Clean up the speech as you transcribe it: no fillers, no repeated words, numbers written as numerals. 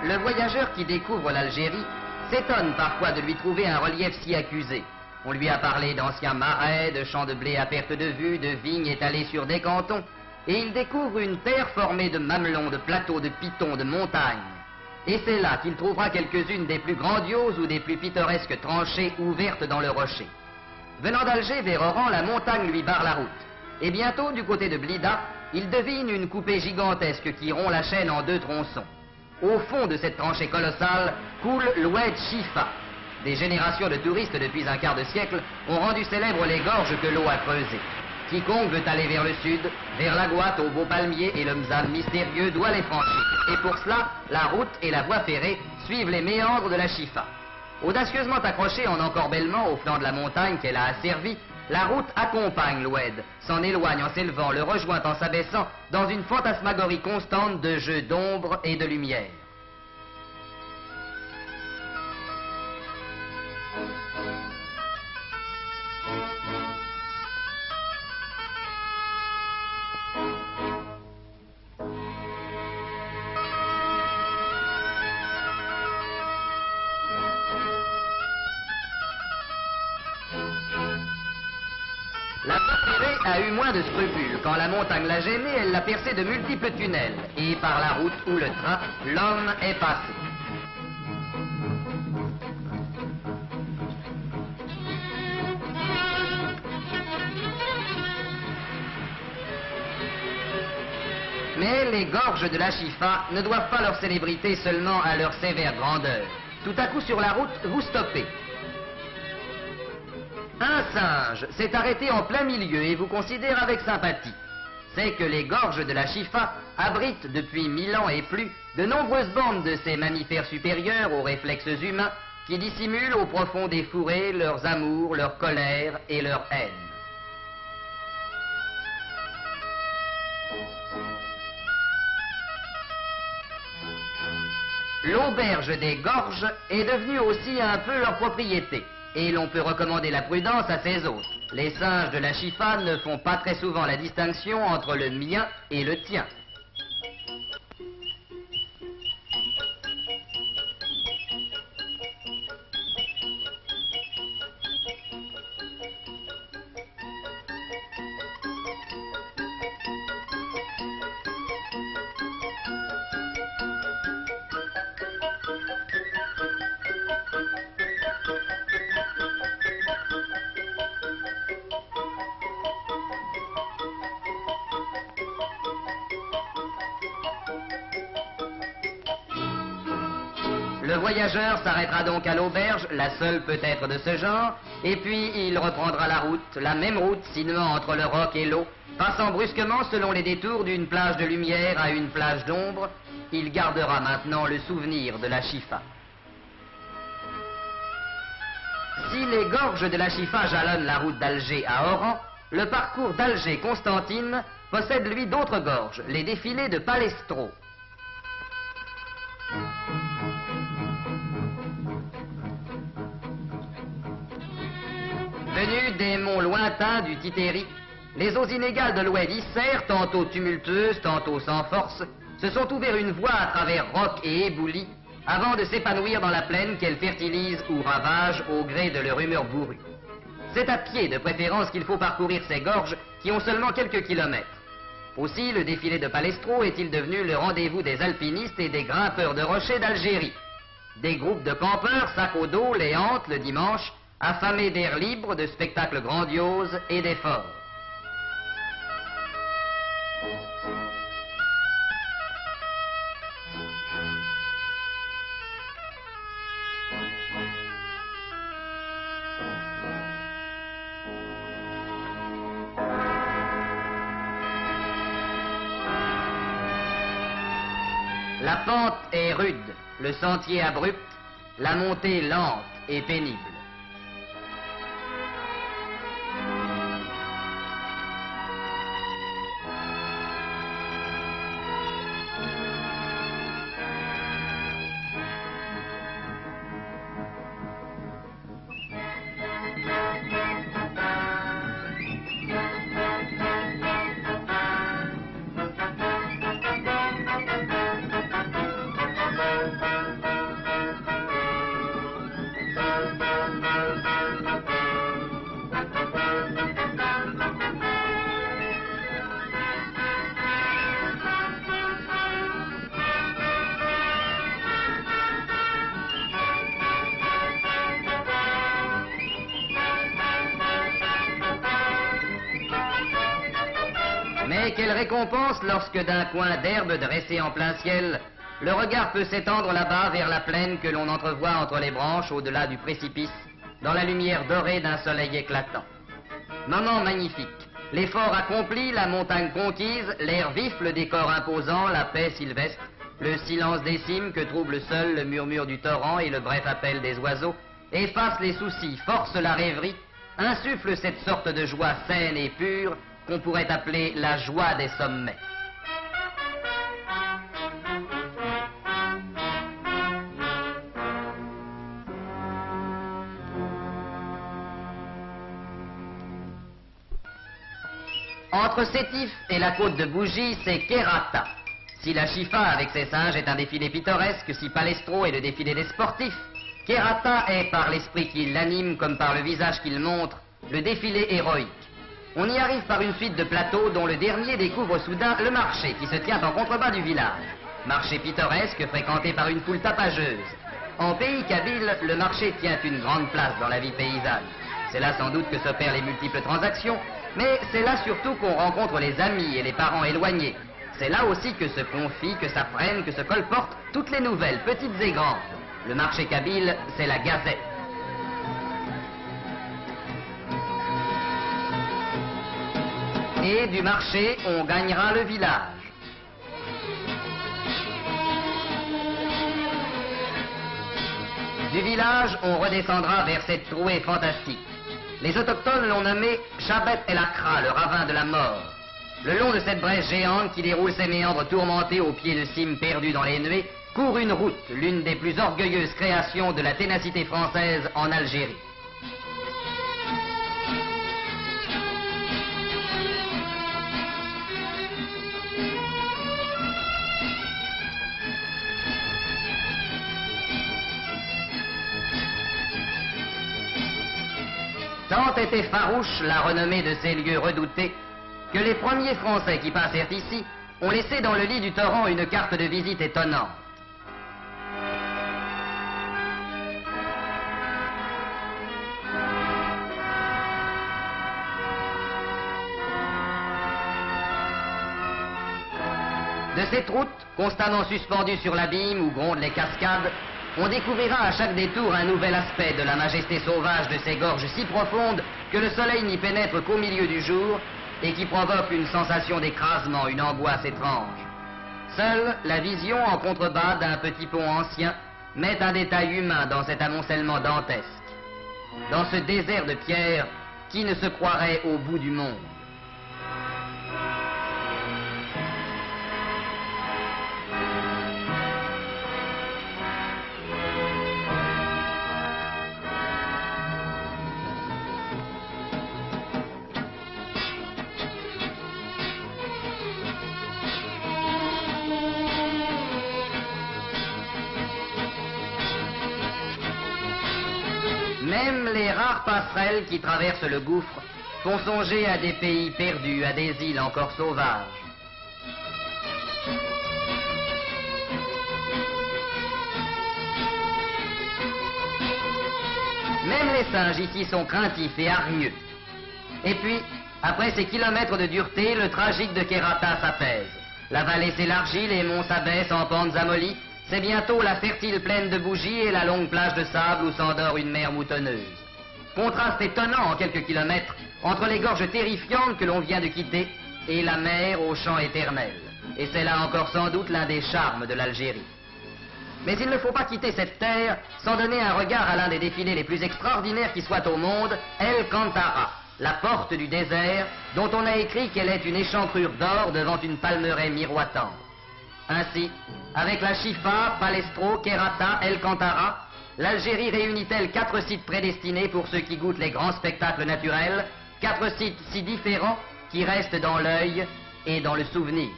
Le voyageur qui découvre l'Algérie s'étonne parfois de lui trouver un relief si accusé. On lui a parlé d'anciens marais, de champs de blé à perte de vue, de vignes étalées sur des cantons, et il découvre une terre formée de mamelons, de plateaux, de pitons, de montagnes. Et c'est là qu'il trouvera quelques-unes des plus grandioses ou des plus pittoresques tranchées ouvertes dans le rocher. Venant d'Alger vers Oran, la montagne lui barre la route. Et bientôt, du côté de Blida, il devine une coupée gigantesque qui rompt la chaîne en 2 tronçons. Au fond de cette tranchée colossale coule l'Oued Chifa. Des générations de touristes depuis un quart de siècle ont rendu célèbres les gorges que l'eau a creusées. Quiconque veut aller vers le sud, vers la Gouate, aux beaux palmiers et le Mzam mystérieux doit les franchir. Et pour cela, la route et la voie ferrée suivent les méandres de la Chifa. Audacieusement accrochée en encorbellement au flanc de la montagne qu'elle a asservie, la route accompagne l'Oued, s'en éloigne en s'élevant, le rejoint en s'abaissant, dans une fantasmagorie constante de jeux d'ombre et de lumière. La voie ferrée a eu moins de scrupules. Quand la montagne l'a gênée, elle l'a percé de multiples tunnels. Et par la route ou le train, l'homme est passé. Mais les gorges de la Chifa ne doivent pas leur célébrité seulement à leur sévère grandeur. Tout à coup sur la route, vous stoppez. Un singe s'est arrêté en plein milieu et vous considère avec sympathie. C'est que les gorges de la Chifa abritent depuis 1000 ans et plus de nombreuses bandes de ces mammifères supérieurs aux réflexes humains qui dissimulent au profond des fourrés leurs amours, leur colère et leur haine. L'auberge des gorges est devenue aussi un peu leur propriété. Et l'on peut recommander la prudence à ses hôtes. Les singes de la Chifa ne font pas très souvent la distinction entre le mien et le tien. Le voyageur s'arrêtera donc à l'auberge, la seule peut-être de ce genre, et puis il reprendra la route, la même route sinuant entre le roc et l'eau, passant brusquement selon les détours d'une plage de lumière à une plage d'ombre. Il gardera maintenant le souvenir de la Chifa. Si les gorges de la Chifa jalonnent la route d'Alger à Oran, le parcours d'Alger-Constantine possède lui d'autres gorges, les défilés de Palestro. Venus des monts lointains du Titéri, les eaux inégales de l'Oued Isser, tantôt tumultueuses, tantôt sans force, se sont ouverts une voie à travers rocs et éboulis, avant de s'épanouir dans la plaine qu'elles fertilisent ou ravagent au gré de leur humeur bourrue. C'est à pied de préférence qu'il faut parcourir ces gorges qui ont seulement quelques kilomètres. Aussi, le défilé de Palestro est-il devenu le rendez-vous des alpinistes et des grimpeurs de rochers d'Algérie. Des groupes de campeurs, sacs au dos, les hantent le dimanche, affamés d'air libre, de spectacles grandioses et d'efforts. La pente est rude, le sentier abrupt, la montée lente et pénible. mais quelle récompense lorsque d'un coin d'herbe dressé en plein ciel, le regard peut s'étendre là-bas vers la plaine que l'on entrevoit entre les branches au-delà du précipice, dans la lumière dorée d'un soleil éclatant. Moment magnifique. L'effort accompli, la montagne conquise, l'air vif, le décor imposant, la paix sylvestre, le silence des cimes que trouble seul le murmure du torrent et le bref appel des oiseaux, effacent les soucis, forcent la rêverie, insufflent cette sorte de joie saine et pure qu'on pourrait appeler la joie des sommets. Entre Sétif et la côte de Bougie, c'est Kherrata. Si la Chifa avec ses singes est un défilé pittoresque, si Palestro est le défilé des sportifs, Kherrata est, par l'esprit qui l'anime comme par le visage qu'il montre, le défilé héroïque. On y arrive par une suite de plateaux dont le dernier découvre soudain le marché qui se tient en contrebas du village. Marché pittoresque fréquenté par une foule tapageuse. En pays kabyle, le marché tient une grande place dans la vie paysanne. C'est là sans doute que s'opèrent les multiples transactions, mais c'est là surtout qu'on rencontre les amis et les parents éloignés. C'est là aussi que se confient, que s'apprennent, que se colportent toutes les nouvelles, petites et grandes. Le marché kabyle, c'est la gazette. Et du marché, on gagnera le village. Du village, on redescendra vers cette trouée fantastique. Les autochtones l'ont nommé Chabet El Akra, le ravin de la mort. Le long de cette brèche géante qui déroule ses méandres tourmentés au pied de cimes perdues dans les nuées, court une route, l'une des plus orgueilleuses créations de la ténacité française en Algérie. Tant était farouche la renommée de ces lieux redoutés que les premiers Français qui passèrent ici ont laissé dans le lit du torrent une carte de visite étonnante. De cette route, constamment suspendue sur l'abîme où grondent les cascades, on découvrira à chaque détour un nouvel aspect de la majesté sauvage de ces gorges si profondes que le soleil n'y pénètre qu'au milieu du jour et qui provoque une sensation d'écrasement, une angoisse étrange. Seule la vision en contrebas d'un petit pont ancien met un détail humain dans cet amoncellement dantesque. Dans ce désert de pierre, qui ne se croirait au bout du monde? Même les rares passerelles qui traversent le gouffre font songer à des pays perdus, à des îles encore sauvages. Même les singes ici sont craintifs et hargneux. Et puis, après ces kilomètres de dureté, le tragique de Kherrata s'apaise. La vallée s'élargit, les monts s'abaissent en pentes amollies. C'est bientôt la fertile plaine de Bougie et la longue plage de sable où s'endort une mer moutonneuse. Contraste étonnant en quelques kilomètres entre les gorges terrifiantes que l'on vient de quitter et la mer au champ éternel. Et c'est là encore sans doute l'un des charmes de l'Algérie. Mais il ne faut pas quitter cette terre sans donner un regard à l'un des défilés les plus extraordinaires qui soient au monde, El Kantara, la porte du désert, dont on a écrit qu'elle est une échancrure d'or devant une palmeraie miroitante. Ainsi, avec la Chifa, Palestro, Kherrata, El Kantara, l'Algérie réunit-elle 4 sites prédestinés pour ceux qui goûtent les grands spectacles naturels, 4 sites si différents qui restent dans l'œil et dans le souvenir.